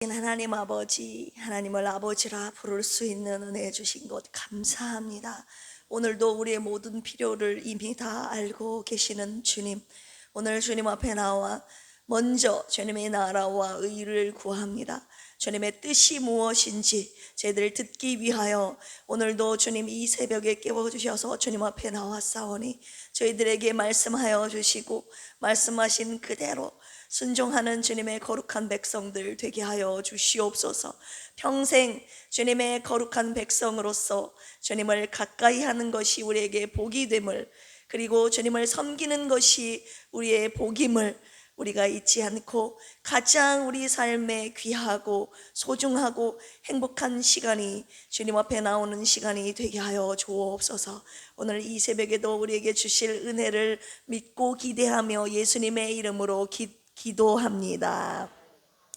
하나님 아버지, 하나님을 아버지라 부를 수 있는 은혜 주신 것 감사합니다. 오늘도 우리의 모든 필요를 이미 다 알고 계시는 주님, 오늘 주님 앞에 나와 먼저 주님의 나라와 의를 구합니다. 주님의 뜻이 무엇인지 저희들 듣기 위하여 오늘도 주님 이 새벽에 깨워주셔서 주님 앞에 나왔사오니 저희들에게 말씀하여 주시고 말씀하신 그대로 순종하는 주님의 거룩한 백성들 되게 하여 주시옵소서. 평생 주님의 거룩한 백성으로서 주님을 가까이 하는 것이 우리에게 복이 됨을, 그리고 주님을 섬기는 것이 우리의 복임을 우리가 잊지 않고 가장 우리 삶에 귀하고 소중하고 행복한 시간이 주님 앞에 나오는 시간이 되게 하여 주옵소서. 오늘 이 새벽에도 우리에게 주실 은혜를 믿고 기대하며 예수님의 이름으로 기도합니다.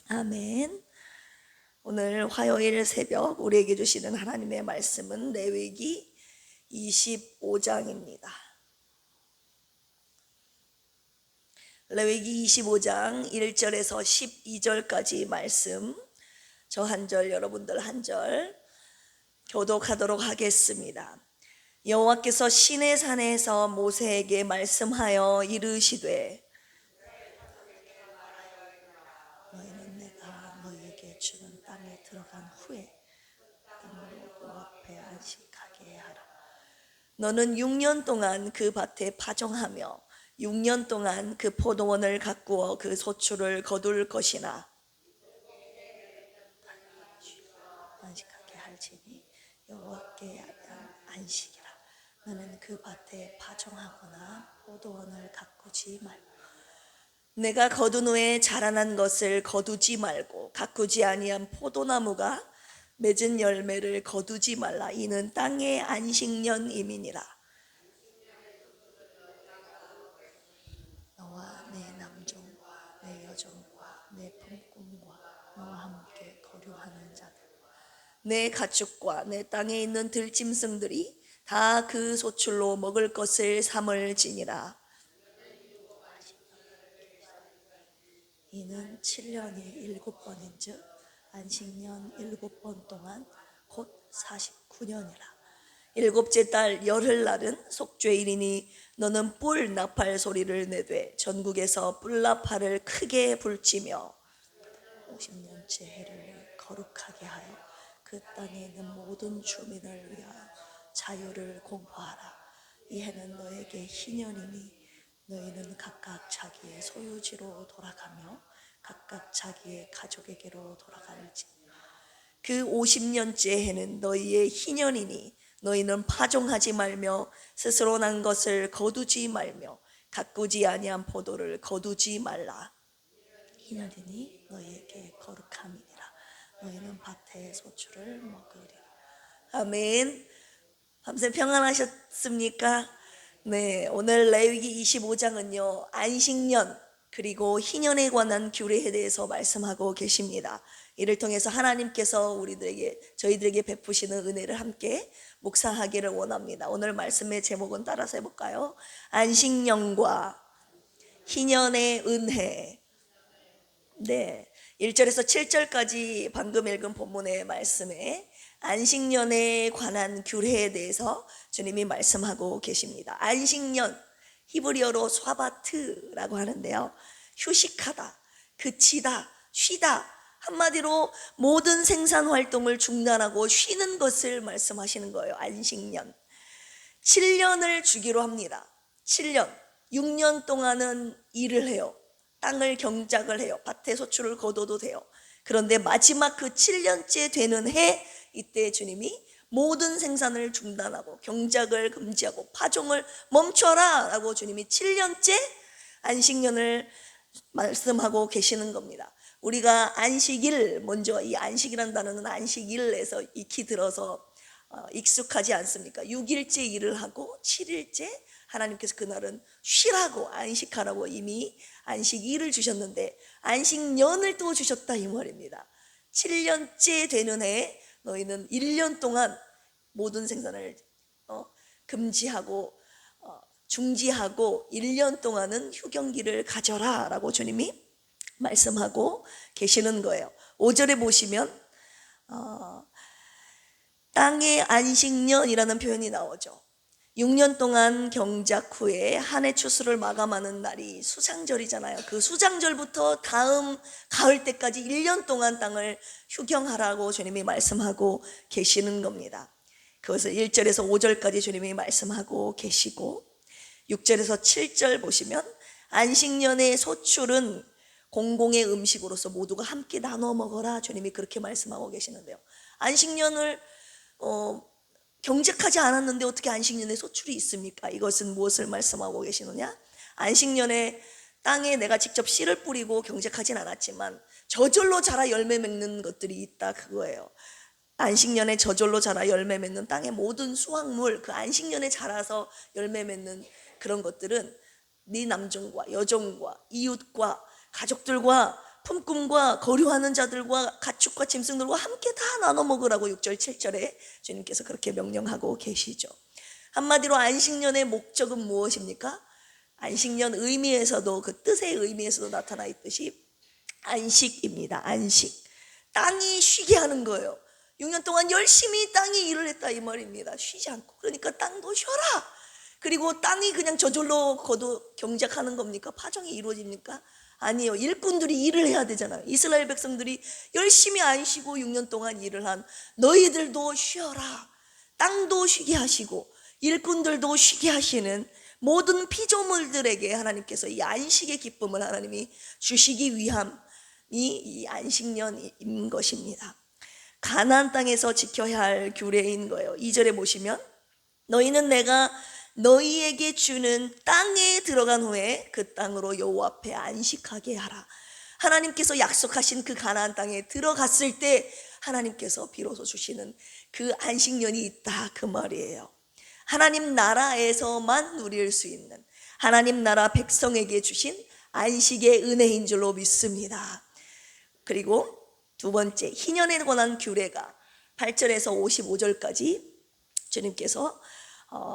아멘. 오늘 화요일 새벽 우리에게 주시는 하나님의 말씀은 레위기 25장입니다. 레위기 25장 1절에서 12절까지 말씀, 저 한 절 여러분들 한 절 교독하도록 하겠습니다. 여호와께서 시내산에서 모세에게 말씀하여 이르시되 너희는 내가 너희에게 주는 땅에 들어간 후에 땅으로 너 앞에 안식하게 하라. 너는 6년 동안 그 밭에 파종하며 6년 동안 그 포도원을 가꾸어 그 소출을 거둘 것이나 안식하게 할지니 여호와께 안식이라. 너는 그 밭에 파종하거나 포도원을 가꾸지 말고 내가 거둔 후에 자라난 것을 거두지 말고 가꾸지 아니한 포도나무가 맺은 열매를 거두지 말라. 이는 땅의 안식년임이니라. 너와 내 남종과 내 여종과 내 품꾼과 너와 함께 거류하는 자들, 내 가축과 내 땅에 있는 들짐승들이 다 그 소출로 먹을 것을 삼을지니라. 이는 7년이 7번인즉 안식년 7번 동안 곧 49년이라. 일곱째 달 열흘날은 속죄일이니 너는 뿔 나팔 소리를 내되 전국에서 뿔 나팔을 크게 불지며 50년째 해를 거룩하게 하여 그 땅에 있는 모든 주민을 위하여 자유를 공포하라. 이 해는 너에게 희년이니 너희는 각각 자기의 소유지로 돌아가며 각각 자기의 가족에게로 돌아갈지. 그 50년째 해는 너희의 희년이니 너희는 파종하지 말며 스스로 난 것을 거두지 말며 가꾸지 아니한 포도를 거두지 말라. 희년이니 너희에게 거룩함이니라. 너희는 밭의 소출을 먹으리라. 아멘. 밤새 평안하셨습니까? 네, 오늘 레위기 25장은요 안식년 그리고 희년에 관한 규례에 대해서 말씀하고 계십니다. 이를 통해서 하나님께서 저희들에게 베푸시는 은혜를 함께 묵상하기를 원합니다. 오늘 말씀의 제목은 따라서 해볼까요? 안식년과 희년의 은혜. 네, 1절에서 7절까지 방금 읽은 본문의 말씀에 안식년에 관한 규례에 대해서 주님이 말씀하고 계십니다. 안식년, 히브리어로 샤바트라고 하는데요, 휴식하다, 그치다, 쉬다, 한마디로 모든 생산 활동을 중단하고 쉬는 것을 말씀하시는 거예요. 안식년. 7년을 주기로 합니다. 7년, 6년 동안은 일을 해요. 땅을 경작을 해요. 밭에 소출을 거둬도 돼요. 그런데 마지막 그 7년째 되는 해, 이때 주님이 모든 생산을 중단하고 경작을 금지하고 파종을 멈춰라 라고 주님이 7년째 안식년을 말씀하고 계시는 겁니다. 우리가 안식일, 먼저 이 안식이라는 단어는 안식일에서 익히 들어서 익숙하지 않습니까? 6일째 일을 하고 7일째 하나님께서 그날은 쉬라고, 안식하라고 이미 안식일을 주셨는데 안식년을 또 주셨다 이 말입니다. 7년째 되는 해에 너희는 1년 동안 모든 생산을 금지하고 중지하고 1년 동안은 휴경기를 가져라 라고 주님이 말씀하고 계시는 거예요. 5절에 보시면 땅의 안식년이라는 표현이 나오죠. 6년 동안 경작 후에 한 해 추수를 마감하는 날이 수장절이잖아요. 그 수장절부터 다음 가을 때까지 1년 동안 땅을 휴경하라고 주님이 말씀하고 계시는 겁니다. 그것을 1절에서 5절까지 주님이 말씀하고 계시고, 6절에서 7절 보시면 안식년의 소출은 공공의 음식으로서 모두가 함께 나눠 먹어라, 주님이 그렇게 말씀하고 계시는데요. 안식년을 경작하지 않았는데 어떻게 안식년에 소출이 있습니까? 이것은 무엇을 말씀하고 계시느냐? 안식년에 땅에 내가 직접 씨를 뿌리고 경작하진 않았지만 저절로 자라 열매 맺는 것들이 있다, 그거예요. 안식년에 저절로 자라 열매 맺는 땅의 모든 수확물, 그 안식년에 자라서 열매 맺는 그런 것들은 네 남종과 여종과 이웃과 가족들과 품꾼과 거류하는 자들과 가축과 짐승들과 함께 다 나눠 먹으라고 6절 7절에 주님께서 그렇게 명령하고 계시죠. 한마디로 안식년의 목적은 무엇입니까? 안식년 의미에서도, 그 뜻의 의미에서도 나타나 있듯이 안식입니다. 안식. 땅이 쉬게 하는 거예요. 6년 동안 열심히 땅이 일을 했다 이 말입니다. 쉬지 않고. 그러니까 땅도 쉬어라. 그리고 땅이 그냥 저절로 경작하는 겁니까? 파종이 이루어집니까? 아니요. 일꾼들이 일을 해야 되잖아요. 이스라엘 백성들이 열심히 안 쉬고 6년 동안 일을 한 너희들도 쉬어라. 땅도 쉬게 하시고 일꾼들도 쉬게 하시는 모든 피조물들에게 하나님께서 이 안식의 기쁨을 하나님이 주시기 위함이 이 안식년인 것입니다. 가나안 땅에서 지켜야 할 규례인 거예요. 2절에 보시면 너희는 내가 너희에게 주는 땅에 들어간 후에 그 땅으로 여호와 앞에 안식하게 하라. 하나님께서 약속하신 그 가나안 땅에 들어갔을 때 하나님께서 비로소 주시는 그 안식년이 있다, 그 말이에요. 하나님 나라에서만 누릴 수 있는, 하나님 나라 백성에게 주신 안식의 은혜인 줄로 믿습니다. 그리고 두 번째, 희년에 관한 규례가 8절에서 55절까지 주님께서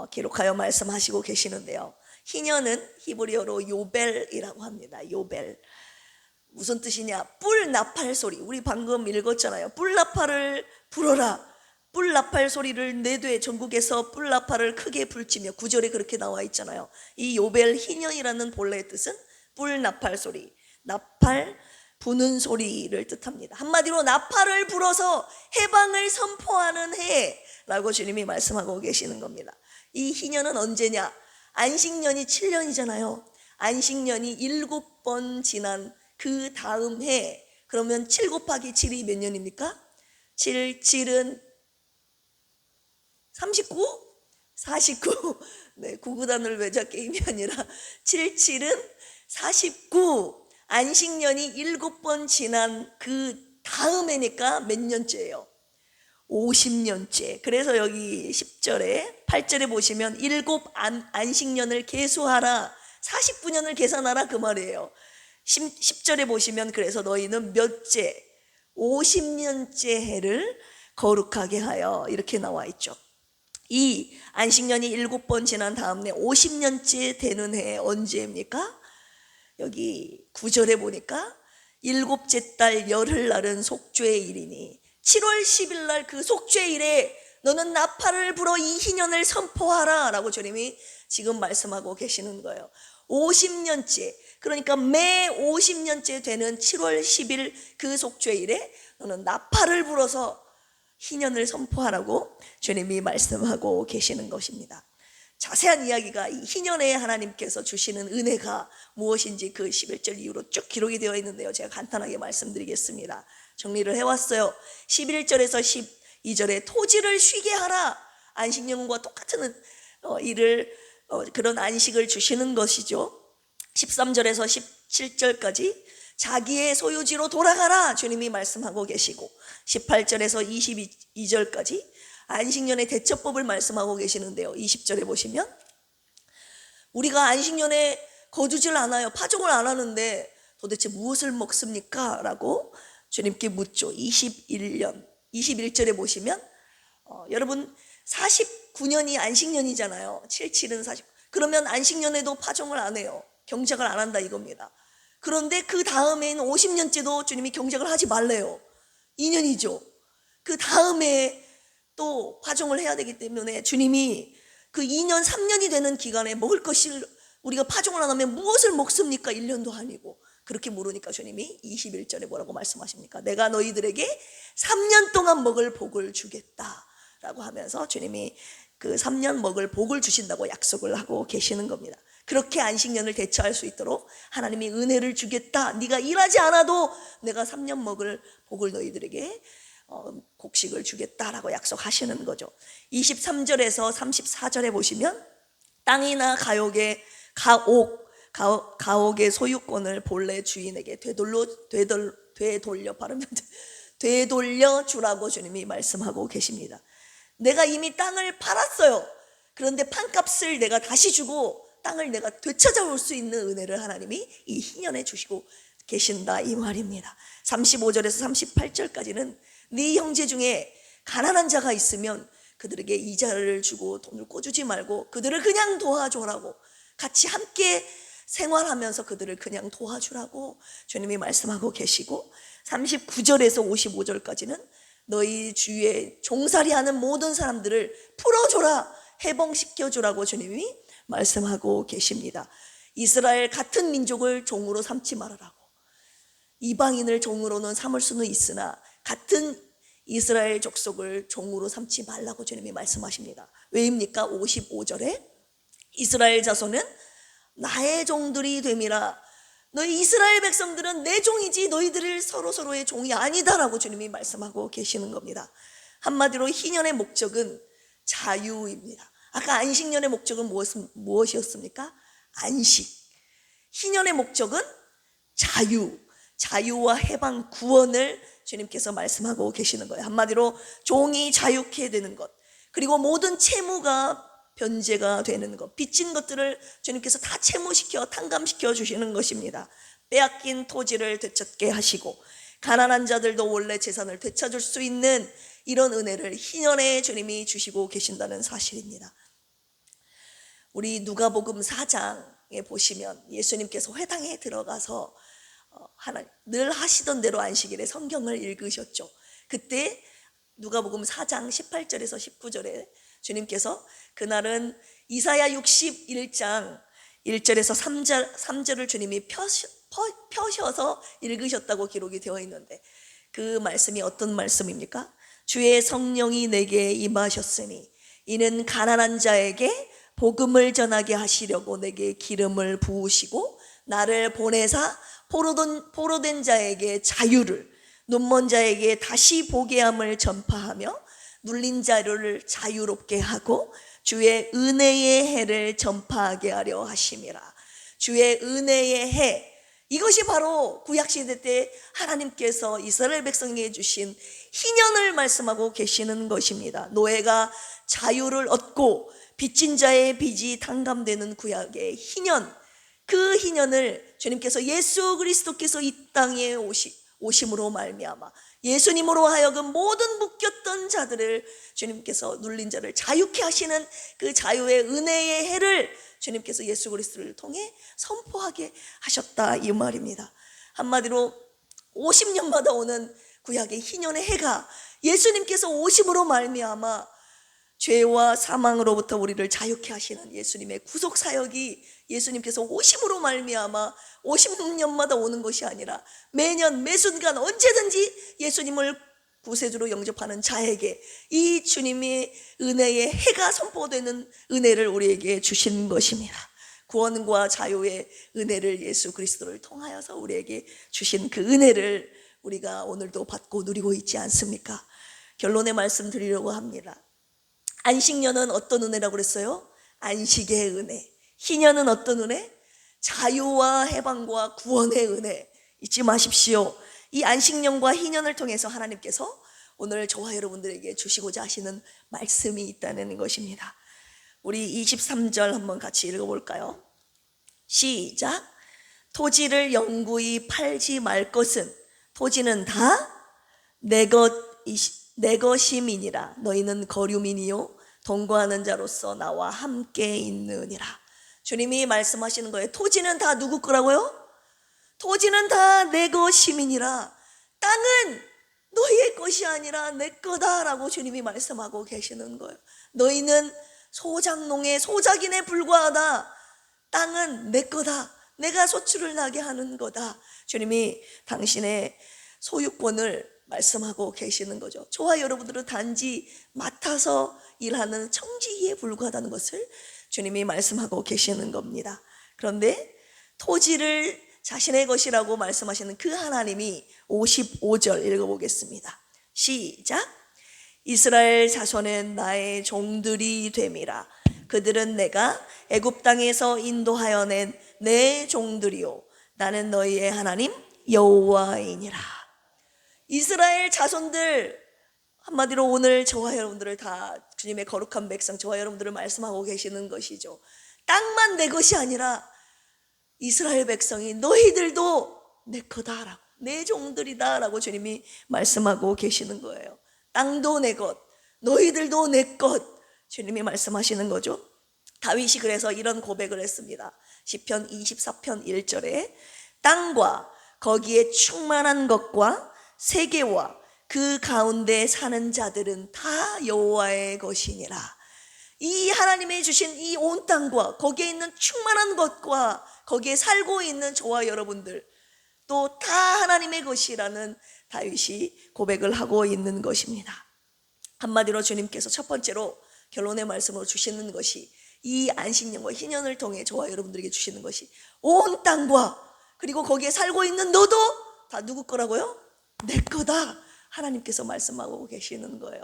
기록하여 말씀하시고 계시는데요. 희년은 히브리어로 요벨이라고 합니다. 요벨. 무슨 뜻이냐? 뿔 나팔 소리. 우리 방금 읽었잖아요. 뿔 나팔을 불어라. 뿔 나팔 소리를 내되 전국에서 뿔 나팔을 크게 불지며, 9절에 그렇게 나와 있잖아요. 이 요벨 희년이라는 본래의 뜻은 뿔 나팔 소리, 나팔 부는 소리를 뜻합니다. 한마디로 나팔을 불어서 해방을 선포하는 해라고 주님이 말씀하고 계시는 겁니다. 이 희년은 언제냐? 안식년이 7년이잖아요. 안식년이 7번 지난 그 다음 해. 그러면 7 곱하기 7이 몇 년입니까? 7, 7은 39? 49. 네, 구구단을 외자 게임이 아니라 7, 7은 49. 안식년이 7번 지난 그 다음 해니까 몇 년째예요? 50년째. 그래서 여기 10절에 8절에 보시면 7 안식년을 계수하라, 49년을 계산하라, 그 말이에요. 10절에 보시면 그래서 너희는 몇째? 50년째 해를 거룩하게 하여, 이렇게 나와 있죠. 이 안식년이 7번 지난 다음 해 50년째 되는 해 언제입니까? 여기 9절에 보니까 일곱째 달 열흘날은 속죄의 일이니 7월 10일 날 그 속죄일에 너는 나팔을 불어 이 희년을 선포하라 라고 주님이 지금 말씀하고 계시는 거예요. 50년째, 그러니까 매 50년째 되는 7월 10일 그 속죄일에 너는 나팔을 불어서 희년을 선포하라고 주님이 말씀하고 계시는 것입니다. 자세한 이야기가 이 희년에 하나님께서 주시는 은혜가 무엇인지 그 11절 이후로 쭉 기록이 되어 있는데요. 제가 간단하게 말씀드리겠습니다. 정리를 해왔어요. 11절에서 12절에 토지를 쉬게 하라. 안식년과 똑같은 일을, 그런 안식을 주시는 것이죠. 13절에서 17절까지 자기의 소유지로 돌아가라 주님이 말씀하고 계시고, 18절에서 22절까지 안식년의 대처법을 말씀하고 계시는데요. 20절에 보시면 우리가 안식년에 거두질 않아요. 파종을 안 하는데 도대체 무엇을 먹습니까? 라고 주님께 묻죠. 21절에 보시면 여러분 49년이 안식년이잖아요. 77은 40. 그러면 안식년에도 파종을 안 해요. 경작을 안 한다 이겁니다. 그런데 그 다음에는 50년째도 주님이 경작을 하지 말래요. 2년이죠. 그 다음에 또 파종을 해야 되기 때문에 주님이 그 2년, 3년이 되는 기간에 먹을 것을 우리가 파종을 안 하면 무엇을 먹습니까? 1년도 아니고. 그렇게 물으니까 주님이 21절에 뭐라고 말씀하십니까? 내가 너희들에게 3년 동안 먹을 복을 주겠다라고 하면서 주님이 그 3년 먹을 복을 주신다고 약속을 하고 계시는 겁니다. 그렇게 안식년을 대처할 수 있도록 하나님이 은혜를 주겠다. 네가 일하지 않아도 내가 3년 먹을 복을 너희들에게 곡식을 주겠다라고 약속하시는 거죠. 23절에서 34절에 보시면 땅이나 가옥의 소유권을 본래 주인에게 되돌려 주라고 주님이 말씀하고 계십니다. 내가 이미 땅을 팔았어요. 그런데 판값을 내가 다시 주고 땅을 내가 되찾아올 수 있는 은혜를 하나님이 이 희년에 주시고 계신다 이 말입니다. 35절에서 38절까지는 네 형제 중에 가난한 자가 있으면 그들에게 이자를 주고 돈을 꿔주지 말고 그들을 그냥 도와줘라고, 같이 함께 생활하면서 그들을 그냥 도와주라고 주님이 말씀하고 계시고, 39절에서 55절까지는 너희 주위에 종살이하는 모든 사람들을 풀어줘라, 해방시켜주라고 주님이 말씀하고 계십니다. 이스라엘 같은 민족을 종으로 삼지 말으라고. 이방인을 종으로는 삼을 수는 있으나 같은 이스라엘 족속을 종으로 삼지 말라고 주님이 말씀하십니다. 왜입니까? 55절에 이스라엘 자손은 나의 종들이 됨이라. 너희 이스라엘 백성들은 내 종이지 너희들을 서로서로의 종이 아니다라고 주님이 말씀하고 계시는 겁니다. 한마디로 희년의 목적은 자유입니다. 아까 안식년의 목적은 무엇이었습니까? 안식. 희년의 목적은 자유와 해방, 구원을 주님께서 말씀하고 계시는 거예요. 한마디로 종이 자유케 되는 것, 그리고 모든 채무가 변제가 되는 것, 빚진 것들을 주님께서 다 채무시켜 탕감시켜 주시는 것입니다. 빼앗긴 토지를 되찾게 하시고 가난한 자들도 원래 재산을 되찾을 수 있는 이런 은혜를 희년에 주님이 주시고 계신다는 사실입니다. 우리 누가복음 4장에 보시면 예수님께서 회당에 들어가서 늘 하시던 대로 안식일에 성경을 읽으셨죠. 그때 누가복음 4장 18절에서 19절에 주님께서 그날은 이사야 61장 1절에서 3절을 주님이 펴셔서 읽으셨다고 기록이 되어 있는데, 그 말씀이 어떤 말씀입니까? 주의 성령이 내게 임하셨으니 이는 가난한 자에게 복음을 전하게 하시려고 내게 기름을 부으시고 나를 보내사 포로된 자에게 자유를, 눈먼 자에게 다시 보게 함을 전파하며 눌린 자를 자유롭게 하고 주의 은혜의 해를 전파하게 하려 하심이라. 주의 은혜의 해, 이것이 바로 구약시대 때 하나님께서 이스라엘 백성에게 주신 희년을 말씀하고 계시는 것입니다. 노예가 자유를 얻고 빚진 자의 빚이 탕감되는 구약의 희년, 그 희년을 주님께서 예수 그리스도께서 이 땅에 오심으로 말미암아 예수님으로 하여금 모든 묶였던 자들을 주님께서 눌린 자를 자유케 하시는 그 자유의 은혜의 해를 주님께서 예수 그리스도를 통해 선포하게 하셨다 이 말입니다. 한마디로 50년마다 오는 구약의 희년의 해가 예수님께서 오심으로 말미암아 죄와 사망으로부터 우리를 자유케 하시는 예수님의 구속 사역이 예수님께서 오심으로 말미암아 50년마다 오는 것이 아니라 매년 매순간 언제든지 예수님을 구세주로 영접하는 자에게 이 주님의 은혜의 해가 선포되는 은혜를 우리에게 주신 것입니다. 구원과 자유의 은혜를 예수 그리스도를 통하여서 우리에게 주신 그 은혜를 우리가 오늘도 받고 누리고 있지 않습니까? 결론의 말씀 드리려고 합니다. 안식년은 어떤 은혜라고 그랬어요? 안식의 은혜. 희년은 어떤 은혜? 자유와 해방과 구원의 은혜. 잊지 마십시오. 이 안식년과 희년을 통해서 하나님께서 오늘 저와 여러분들에게 주시고자 하시는 말씀이 있다는 것입니다. 우리 23절 한번 같이 읽어볼까요? 시작. 토지를 영구히 팔지 말 것은 토지는 다 내 것임이니라. 너희는 거류민이요 동거하는 자로서 나와 함께 있느니라. 주님이 말씀하시는 거예요. 토지는 다 누구 거라고요? 토지는 다 내 것임이니라. 땅은 너희의 것이 아니라 내 거다라고 주님이 말씀하고 계시는 거예요. 너희는 소작농의 소작인에 불과하다. 땅은 내 거다. 내가 소출을 나게 하는 거다. 주님이 당신의 소유권을 말씀하고 계시는 거죠. 저와 여러분들은 단지 맡아서 일하는 청지기에 불과하다는 것을 주님이 말씀하고 계시는 겁니다. 그런데 토지를 자신의 것이라고 말씀하시는 그 하나님이 55절 읽어보겠습니다. 시작. 이스라엘 자손은 나의 종들이 됨이라. 그들은 내가 애굽 땅에서 인도하여 낸 내 종들이요 나는 너희의 하나님 여호와이니라. 이스라엘 자손들, 한마디로 오늘 저와 여러분들을 다 주님의 거룩한 백성, 저와 여러분들을 말씀하고 계시는 것이죠. 땅만 내 것이 아니라 이스라엘 백성이 너희들도 내 거다라고, 내 종들이다 라고 주님이 말씀하고 계시는 거예요. 땅도 내 것, 너희들도 내 것, 주님이 말씀하시는 거죠. 다윗이 그래서 이런 고백을 했습니다. 시편 24편 1절에 땅과 거기에 충만한 것과 세계와 그 가운데 사는 자들은 다 여호와의 것이니라. 이 하나님이 주신 이 온 땅과 거기에 있는 충만한 것과 거기에 살고 있는 저와 여러분들 또 다 하나님의 것이라는 다윗이 고백을 하고 있는 것입니다. 한마디로 주님께서 첫 번째로 결론의 말씀으로 주시는 것이 이 안식년과 희년을 통해 저와 여러분들에게 주시는 것이 온 땅과 그리고 거기에 살고 있는 너도 다 누구 거라고요? 내 거다. 하나님께서 말씀하고 계시는 거예요.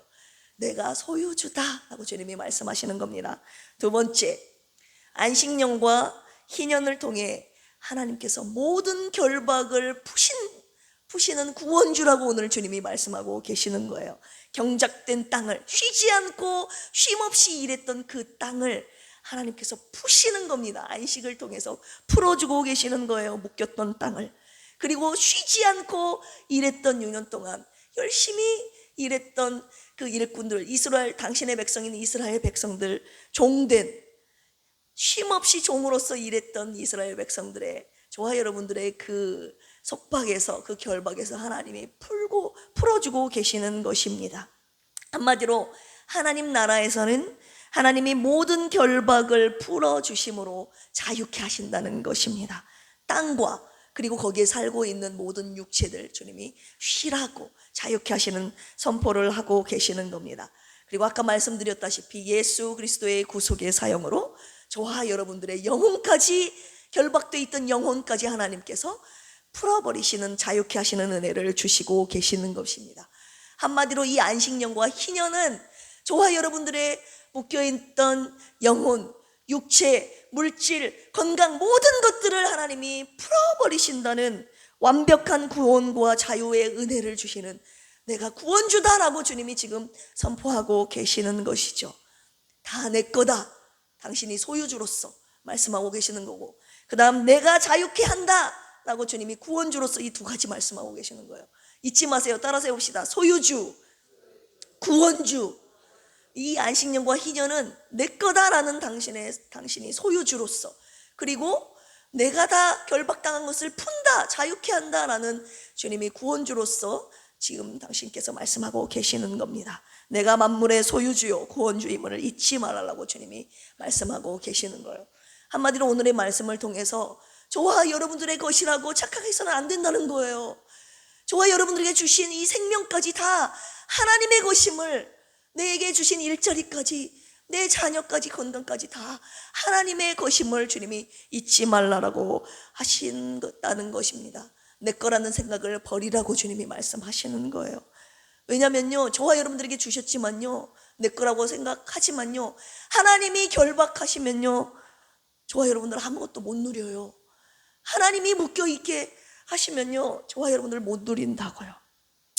내가 소유주다 라고 주님이 말씀하시는 겁니다. 두 번째, 안식년과 희년을 통해 하나님께서 모든 결박을 푸시는 구원주라고 오늘 주님이 말씀하고 계시는 거예요. 경작된 땅을 쉬지 않고 쉼없이 일했던 그 땅을 하나님께서 푸시는 겁니다. 안식을 통해서 풀어주고 계시는 거예요. 묶였던 땅을. 그리고 쉬지 않고 일했던 6년 동안 열심히 일했던 그 일꾼들, 이스라엘, 당신의 백성인 이스라엘 백성들, 종된 쉼없이 종으로서 일했던 이스라엘 백성들의, 저와 여러분들의 그 속박에서, 그 결박에서 하나님이 풀어주고 계시는 것입니다. 한마디로 하나님 나라에서는 하나님이 모든 결박을 풀어주심으로 자유케 하신다는 것입니다. 땅과 그리고 거기에 살고 있는 모든 육체들 주님이 쉬라고 자유케 하시는 선포를 하고 계시는 겁니다. 그리고 아까 말씀드렸다시피 예수 그리스도의 구속의 사형으로 저와 여러분들의 영혼까지, 결박되어 있던 영혼까지 하나님께서 풀어버리시는, 자유케 하시는 은혜를 주시고 계시는 것입니다. 한마디로 이 안식년과 희년은 저와 여러분들의 묶여있던 영혼, 육체, 물질, 건강 모든 것들을 하나님이 풀어버리신다는 완벽한 구원과 자유의 은혜를 주시는, 내가 구원주다라고 주님이 지금 선포하고 계시는 것이죠. 다 내 거다. 당신이 소유주로서 말씀하고 계시는 거고, 그 다음 내가 자유케 한다 라고 주님이 구원주로서 이 두 가지 말씀하고 계시는 거예요. 잊지 마세요. 따라서 해봅시다. 소유주, 구원주. 이 안식년과 희년은 내 거다라는 당신이 소유주로서, 그리고 내가 다 결박당한 것을 푼다, 자유케 한다라는 주님이 구원주로서 지금 당신께서 말씀하고 계시는 겁니다. 내가 만물의 소유주요 구원주임을 잊지 말라고 주님이 말씀하고 계시는 거예요. 한마디로 오늘의 말씀을 통해서 저와 여러분들의 것이라고 착각해서는 안 된다는 거예요. 저와 여러분들에게 주신 이 생명까지 다 하나님의 것임을, 내게 주신 일자리까지, 내 자녀까지, 건강까지 다 하나님의 것임을 주님이 잊지 말라라고 하신다는 것입니다. 내 거라는 생각을 버리라고 주님이 말씀하시는 거예요. 왜냐면요, 저와 여러분들에게 주셨지만요, 내 거라고 생각하지만요, 하나님이 결박하시면요, 저와 여러분들 아무것도 못 누려요. 하나님이 묶여있게 하시면요, 저와 여러분들 못 누린다고요.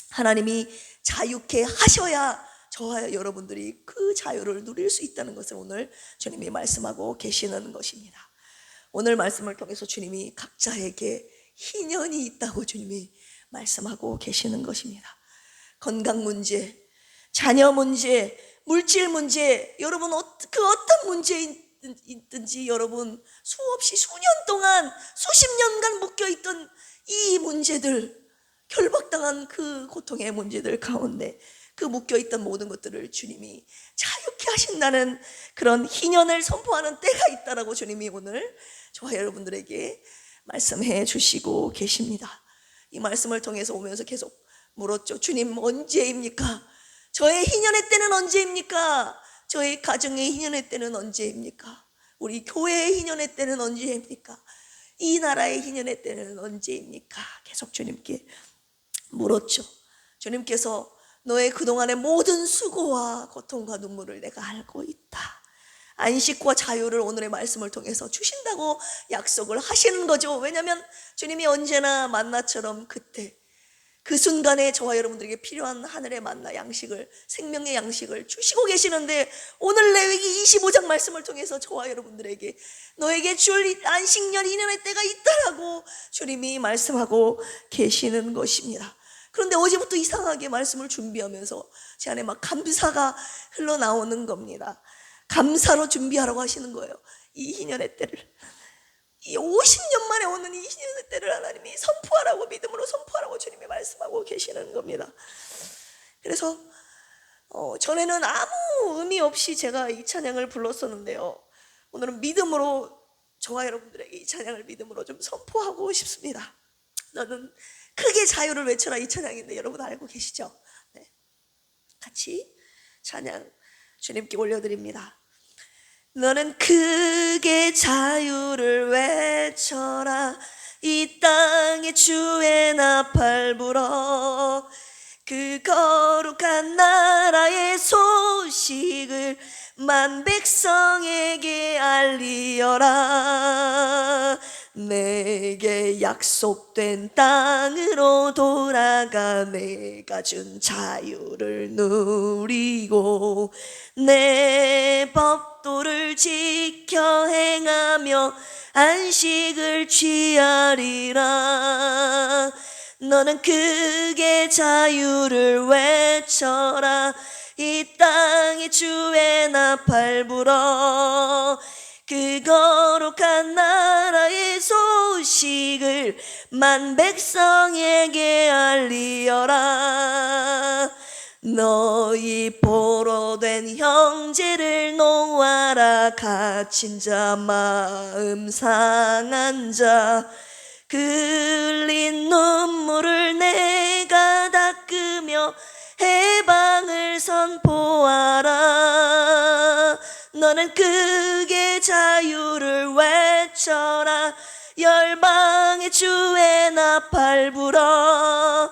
하나님이 자유케 하셔야 저와 여러분들이 그 자유를 누릴 수 있다는 것을 오늘 주님이 말씀하고 계시는 것입니다. 오늘 말씀을 통해서 주님이 각자에게 희년이 있다고 주님이 말씀하고 계시는 것입니다. 건강 문제, 자녀 문제, 물질 문제, 여러분 그 어떤 문제이든지 여러분 수없이 수년 동안 수십 년간 묶여있던 이 문제들, 결박당한 그 고통의 문제들 가운데 그 묶여있던 모든 것들을 주님이 자유케 하신다는 그런 희년을 선포하는 때가 있다라고 주님이 오늘 저와 여러분들에게 말씀해 주시고 계십니다. 이 말씀을 통해서 오면서 계속 물었죠. 주님, 언제입니까? 저의 희년의 때는 언제입니까? 저의 가정의 희년의 때는 언제입니까? 우리 교회의 희년의 때는 언제입니까? 이 나라의 희년의 때는 언제입니까? 계속 주님께 물었죠. 주님께서 너의 그동안의 모든 수고와 고통과 눈물을 내가 알고 있다. 안식과 자유를 오늘의 말씀을 통해서 주신다고 약속을 하시는 거죠. 왜냐하면 주님이 언제나 만나처럼 그때 그 순간에 저와 여러분들에게 필요한 하늘의 만나 양식을, 생명의 양식을 주시고 계시는데, 오늘 레위기 25장 말씀을 통해서 저와 여러분들에게 너에게 줄 안식년 2년의 때가 있다라고 주님이 말씀하고 계시는 것입니다. 그런데 어제부터 이상하게 말씀을 준비하면서 제 안에 막 감사가 흘러나오는 겁니다. 감사로 준비하라고 하시는 거예요. 이 희년의 때를, 이 50년 만에 오는 이 희년의 때를 하나님이 선포하라고, 믿음으로 선포하라고 주님이 말씀하고 계시는 겁니다. 그래서 전에는 아무 의미 없이 제가 이 찬양을 불렀었는데요, 오늘은 믿음으로 저와 여러분들에게 이 찬양을 믿음으로 좀 선포하고 싶습니다. 너는 크게 자유를 외쳐라, 이 찬양인데 여러분 알고 계시죠? 네. 같이 찬양 주님께 올려드립니다. 너는 크게 자유를 외쳐라, 이 땅에 주의 나팔 불어, 그 거룩한 나라의 소식을 만 백성에게 알리어라. 내게 약속된 땅으로 돌아가 내가 준 자유를 누리고 내 법도를 지켜 행하며 안식을 취하리라. 너는 크게 자유를 외쳐라, 이 땅에 주의 나팔 불어, 그 거룩한 나라의 소식을 만 백성에게 알리어라. 너희 보로 된 형제를 놓아라, 갇힌 자 마음 상한 자 그 흘린 눈물을 내가 닦으며 해방을 선포하라. 너는 크게 자유를 외쳐라, 열방의 주의 나팔 불어,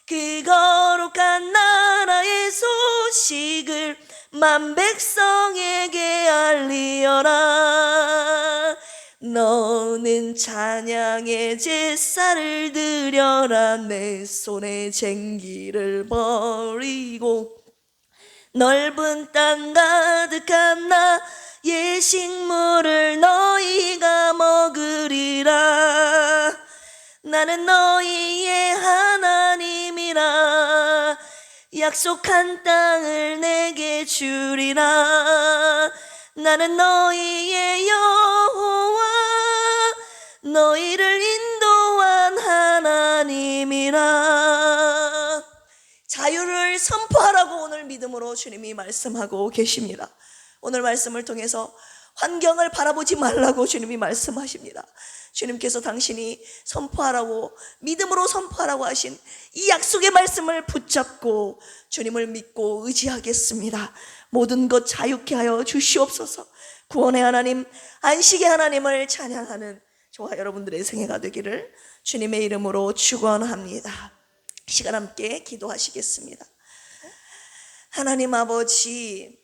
그 거룩한 나라의 소식을 만 백성에게 알리어라. 너는 찬양의 제사를 드려라, 내 손에 쟁기를 버리고 넓은 땅 가득한 나의 식물을 너희가 먹으리라. 나는 너희의 하나님이라, 약속한 땅을 내게 주리라. 나는 너희의 여호와, 너희를 인도한 하나님이라. 자유를 선포하라고 오늘 믿음으로 주님이 말씀하고 계십니다. 오늘 말씀을 통해서 환경을 바라보지 말라고 주님이 말씀하십니다. 주님께서 당신이 선포하라고, 믿음으로 선포하라고 하신 이 약속의 말씀을 붙잡고 주님을 믿고 의지하겠습니다. 모든 것 자유케 하여 주시옵소서. 구원의 하나님, 안식의 하나님을 찬양하는 저와 여러분들의 생애가 되기를 주님의 이름으로 축원합니다. 시간 함께 기도하시겠습니다. 하나님 아버지,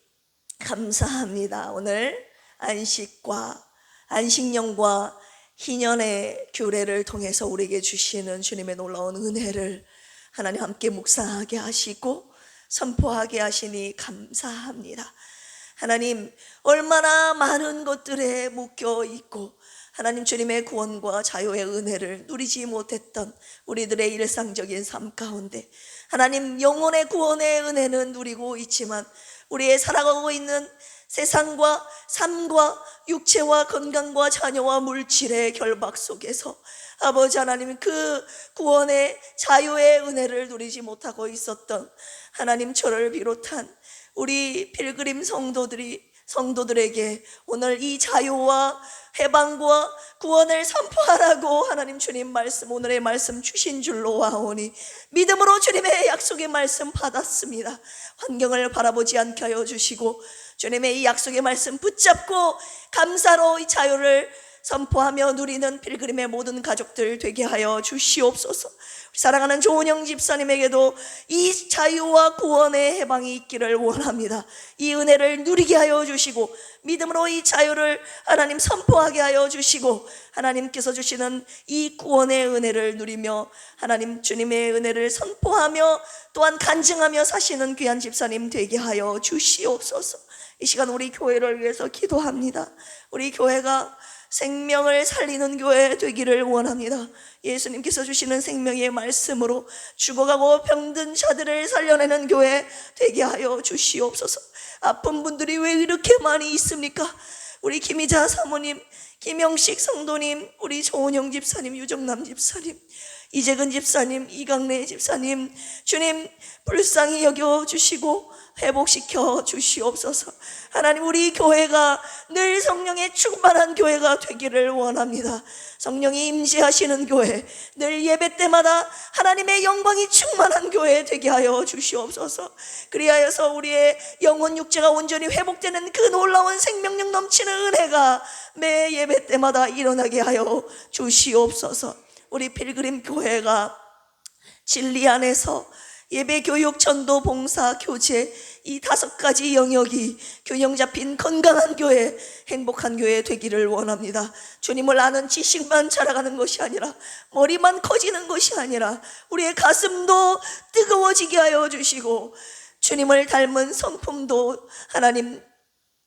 감사합니다. 오늘 안식과 안식년과 희년의 규례를 통해서 우리에게 주시는 주님의 놀라운 은혜를 하나님 함께 묵상하게 하시고 선포하게 하시니 감사합니다. 하나님, 얼마나 많은 것들에 묶여 있고 하나님 주님의 구원과 자유의 은혜를 누리지 못했던 우리들의 일상적인 삶 가운데 하나님 영혼의 구원의 은혜는 누리고 있지만 우리의 살아가고 있는 세상과 삶과 육체와 건강과 자녀와 물질의 결박 속에서 아버지 하나님, 그 구원의 자유의 은혜를 누리지 못하고 있었던 하나님, 저를 비롯한 우리 필그림 성도들에게 오늘 이 자유와 해방과 구원을 선포하라고 하나님 주님 말씀, 오늘의 말씀 주신 줄로 와오니 믿음으로 주님의 약속의 말씀 받았습니다. 환경을 바라보지 않게 하여 주시고 주님의 이 약속의 말씀 붙잡고 감사로 이 자유를 선포하며 누리는 필그림의 모든 가족들 되게 하여 주시옵소서. 사랑하는 조은영 집사님에게도 이 자유와 구원의 해방이 있기를 원합니다. 이 은혜를 누리게 하여 주시고 믿음으로 이 자유를 하나님 선포하게 하여 주시고 하나님께서 주시는 이 구원의 은혜를 누리며 하나님 주님의 은혜를 선포하며 또한 간증하며 사시는 귀한 집사님 되게 하여 주시옵소서. 이 시간 우리 교회를 위해서 기도합니다. 우리 교회가 생명을 살리는 교회 되기를 원합니다. 예수님께서 주시는 생명의 말씀으로 죽어가고 병든 자들을 살려내는 교회 되게 하여 주시옵소서. 아픈 분들이 왜 이렇게 많이 있습니까? 우리 김희자 사모님, 김영식 성도님, 우리 조은영 집사님, 유정남 집사님, 이재근 집사님, 이강래 집사님, 주님 불쌍히 여겨주시고 회복시켜 주시옵소서. 하나님, 우리 교회가 늘 성령의 충만한 교회가 되기를 원합니다. 성령이 임재하시는 교회, 늘 예배 때마다 하나님의 영광이 충만한 교회 되게 하여 주시옵소서. 그리하여서 우리의 영혼 육체가 온전히 회복되는 그 놀라운 생명력 넘치는 은혜가 매 예배 때마다 일어나게 하여 주시옵소서. 우리 필그림 교회가 진리 안에서 예배, 교육, 전도, 봉사, 교제 이 5가지 영역이 균형 잡힌 건강한 교회, 행복한 교회 되기를 원합니다. 주님을 아는 지식만 자라가는 것이 아니라 머리만 커지는 것이 아니라 우리의 가슴도 뜨거워지게 하여 주시고 주님을 닮은 성품도 하나님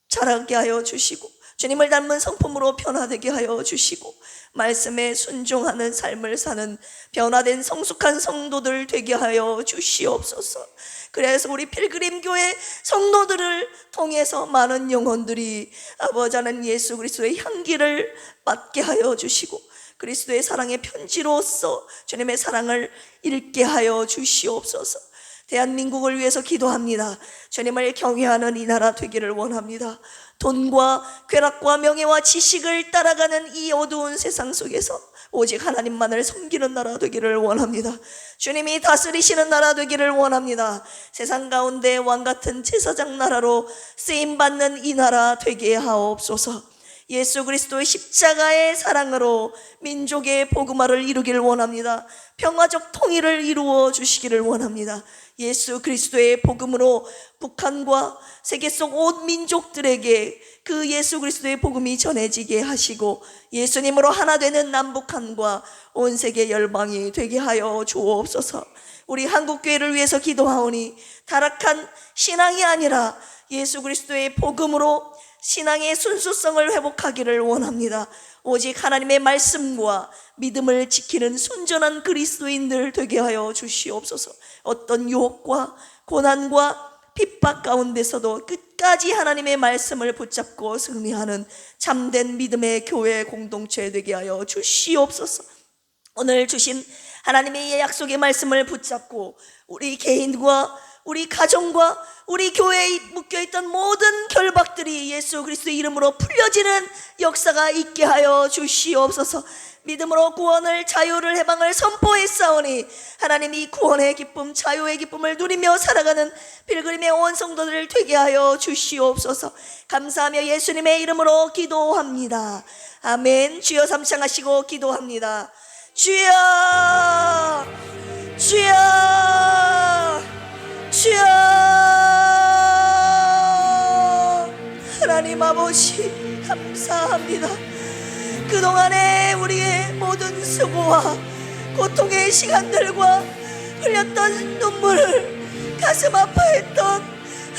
자라게 하여 주시고 주님을 닮은 성품으로 변화되게 하여 주시고 말씀에 순종하는 삶을 사는 변화된 성숙한 성도들 되게 하여 주시옵소서. 그래서 우리 필그림 교회 성도들을 통해서 많은 영혼들이 아버지 하나님 예수 그리스도의 향기를 맡게 하여 주시고 그리스도의 사랑의 편지로서 주님의 사랑을 읽게 하여 주시옵소서. 대한민국을 위해서 기도합니다. 주님을 경외하는 이 나라 되기를 원합니다. 돈과 쾌락과 명예와 지식을 따라가는 이 어두운 세상 속에서 오직 하나님만을 섬기는 나라 되기를 원합니다. 주님이 다스리시는 나라 되기를 원합니다. 세상 가운데 왕같은 제사장 나라로 쓰임받는 이 나라 되게 하옵소서. 예수 그리스도의 십자가의 사랑으로 민족의 복음화를 이루기를 원합니다. 평화적 통일을 이루어 주시기를 원합니다. 예수 그리스도의 복음으로 북한과 세계 속 온 민족들에게 그 예수 그리스도의 복음이 전해지게 하시고 예수님으로 하나 되는 남북한과 온 세계 열방이 되게 하여 주옵소서. 우리 한국교회를 위해서 기도하오니 타락한 신앙이 아니라 예수 그리스도의 복음으로 신앙의 순수성을 회복하기를 원합니다. 오직 하나님의 말씀과 믿음을 지키는 순전한 그리스도인들 되게 하여 주시옵소서. 어떤 유혹과 고난과 핍박 가운데서도 끝까지 하나님의 말씀을 붙잡고 승리하는 참된 믿음의 교회 공동체 되게 하여 주시옵소서. 오늘 주신 하나님의 약속의 말씀을 붙잡고 우리 개인과 우리 가정과 우리 교회에 묶여있던 모든 결박들이 예수 그리스도의 이름으로 풀려지는 역사가 있게 하여 주시옵소서. 믿음으로 구원을, 자유를, 해방을 선포했사오니 하나님 이 구원의 기쁨, 자유의 기쁨을 누리며 살아가는 필그림의 온 성도들을 되게 하여 주시옵소서. 감사하며 예수님의 이름으로 기도합니다. 아멘. 주여 삼창하시고 기도합니다. 주여, 주여, 주여. 하나님 아버지 감사합니다. 그동안에 우리의 모든 수고와 고통의 시간들과 흘렸던 눈물을 가슴 아파했던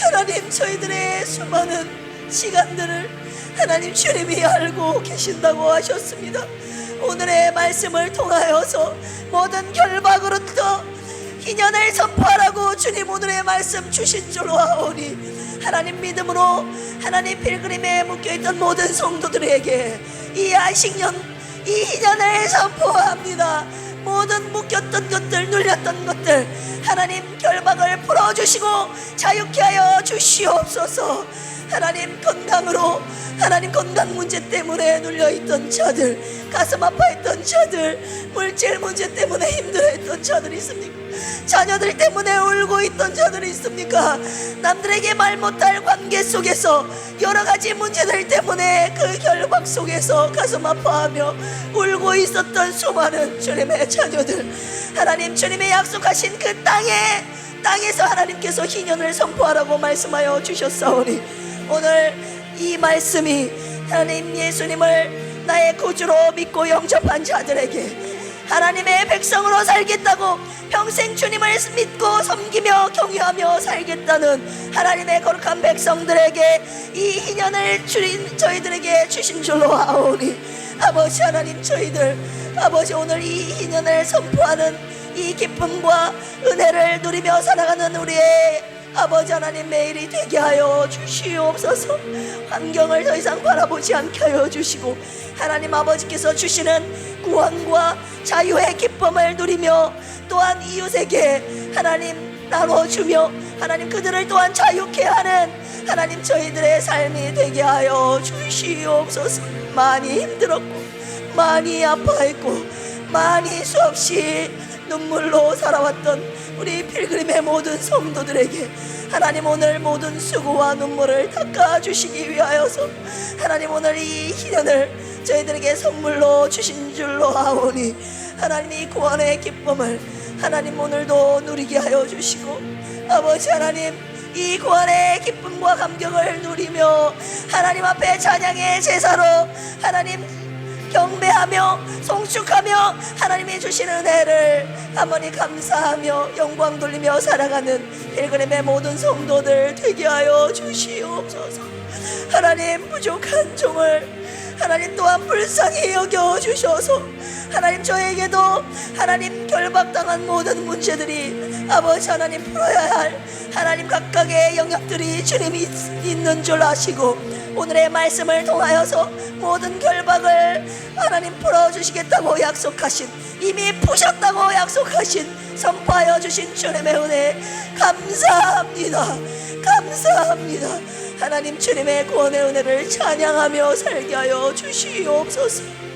하나님 저희들의 수많은 시간들을 하나님 주님이 알고 계신다고 하셨습니다. 오늘의 말씀을 통하여서 모든 결박으로부터 희년을 선포하라고 주님 오늘의 말씀 주신 줄로 아오니 하나님 믿음으로 하나님 필그림에 묶여있던 모든 성도들에게 이 안식년, 이 희년을 선포합니다. 모든 묶였던 것들, 눌렸던 것들 하나님 결박을 풀어주시고 자유케 하여 주시옵소서. 하나님 건강으로, 하나님 건강 문제 때문에 눌려있던 자들, 가슴 아파했던 자들, 물질 문제 때문에 힘들어했던 자들이 있습니까? 자녀들 때문에 울고 있던 자들이 있습니까? 남들에게 말 못할 관계 속에서 여러 가지 문제들 때문에 그 결박 속에서 가슴 아파하며 울고 있었던 수많은 주님의 자녀들, 하나님 주님의 약속하신 그 땅에서 하나님께서 희년을 선포하라고 말씀하여 주셨사오니 오늘 이 말씀이 하나님 예수님을 나의 구주로 믿고 영접한 자들에게 하나님의 백성으로 살겠다고 평생 주님을 믿고 섬기며 경유하며 살겠다는 하나님의 거룩한 백성들에게 이 희년을 저희들에게 주신 줄로 아오니 아버지 하나님, 저희들 아버지 오늘 이 희년을 선포하는 이 기쁨과 은혜를 누리며 살아가는 우리의 아버지 하나님 매일이 되게 하여 주시옵소서. 환경을 더 이상 바라보지 않게 하여 주시고 하나님 아버지께서 주시는 구원과 자유의 기쁨을 누리며 또한 이웃에게 하나님 나눠주며 하나님 그들을 또한 자유케 하는 하나님 저희들의 삶이 되게 하여 주시옵소서. 많이 힘들었고 많이 아파했고 많이 수없이 눈물로 살아왔던 우리 필그림의 모든 성도들에게 하나님 오늘 모든 수고와 눈물을 닦아주시기 위하여서 하나님 오늘 이 희년을 저희들에게 선물로 주신 줄로 아오니 하나님 이 구원의 기쁨을 하나님 오늘도 누리게 하여 주시고 아버지 하나님 이 구원의 기쁨과 감격을 누리며 하나님 앞에 찬양의 제사로 하나님 경배하며 송축하며 하나님이 주신 은혜를 하모니 감사하며 영광 돌리며 살아가는 필그림의 모든 성도들 되게 하여 주시옵소서. 하나님 부족한 종을 하나님 또한 불쌍히 여겨주셔서 하나님 저에게도 하나님 결박당한 모든 문제들이 아버지 하나님 풀어야 할 하나님 각각의 영역들이 주님이 있는 줄 아시고 오늘의 말씀을 통하여서 모든 결박을 하나님 풀어주시겠다고 약속하신, 이미 푸셨다고 약속하신, 선포하여 주신 주님의 은혜 감사합니다. 감사합니다. 하나님 주님의 구원의 은혜를 찬양하며 살게 하여 주시옵소서.